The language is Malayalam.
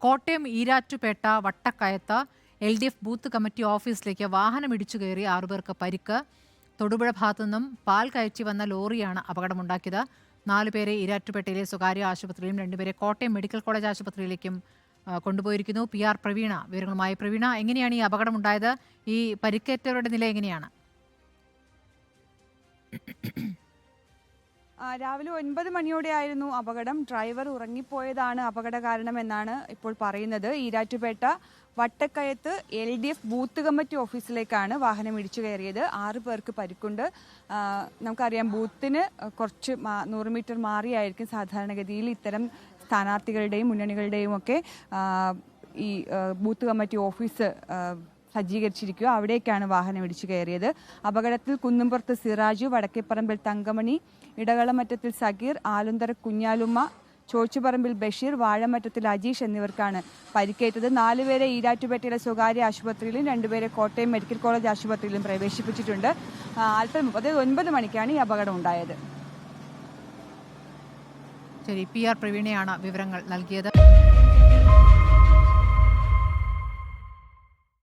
കോട്ടയം ഈരാറ്റുപേട്ട വട്ടക്കയത്ത് LDF ബൂത്ത് കമ്മിറ്റി ഓഫീസിലേക്ക് വാഹനം ഇടിച്ചു കയറി 6 പേർക്ക് പരിക്ക്. തൊടുപുഴ ഭാഗത്തുനിന്നും പാൽ കയറ്റി വന്ന ലോറിയാണ് അപകടമുണ്ടാക്കിയത്. 4 പേരെ ഈരാറ്റുപേട്ടയിലെ സ്വകാര്യ ആശുപത്രിയിലും 2 പേരെ കോട്ടയം മെഡിക്കൽ കോളേജ് ആശുപത്രിയിലേക്കും കൊണ്ടുപോയിരിക്കുന്നു. PR പ്രവീണ വിവരങ്ങളുമായി. പ്രവീണ, എങ്ങനെയാണ് ഈ അപകടമുണ്ടായത്? ഈ പരിക്കേറ്റവരുടെ നില എങ്ങനെയാണ്? രാവിലെ 9 മണിയോടെയായിരുന്നു അപകടം. ഡ്രൈവർ ഉറങ്ങിപ്പോയതാണ് അപകട കാരണമെന്നാണ് ഇപ്പോൾ പറയുന്നത്. ഈരാറ്റുപേട്ട വട്ടക്കയത്ത് LDF ബൂത്ത് കമ്മിറ്റി ഓഫീസിലേക്കാണ് വാഹനം ഇടിച്ചു കയറിയത്. 6 പേർക്ക് പരിക്കുണ്ട്. നമുക്കറിയാം, ബൂത്തിന് കുറച്ച് 100 മീറ്റർ മാറിയായിരിക്കും സാധാരണഗതിയിൽ ഇത്തരം സ്ഥാനാർത്ഥികളുടെയും മുന്നണികളുടെയും ഒക്കെ ഈ ബൂത്ത് കമ്മിറ്റി ഓഫീസ് സജ്ജീകരിച്ചിരിക്കുക. അവിടേക്കാണ് വാഹനം ഇടിച്ചു കയറിയത്. അപകടത്തിൽ കുന്നുംപുറത്ത് സിറാജു, വടക്കേപ്പറമ്പിൽ തങ്കമണി, ഇടകളമറ്റത്തിൽ സഗീർ, ആലുന്തര കുഞ്ഞാലുമ്മ, ചോച്ചുപറമ്പിൽ ബഷീർ, വാഴമറ്റത്തിൽ അജീഷ് എന്നിവർക്കാണ് പരിക്കേറ്റത്. 4 പേരെ ഈരാറ്റുപേട്ടയിലെ സ്വകാര്യ ആശുപത്രിയിലും 2 പേരെ കോട്ടയം മെഡിക്കൽ കോളേജ് ആശുപത്രിയിലും പ്രവേശിപ്പിച്ചിട്ടുണ്ട്. 9 മണിക്കാണ് ഈ അപകടം ഉണ്ടായത്. ശരി, PR പ്രവീണയാണ് വിവരങ്ങൾ നൽകിയത്.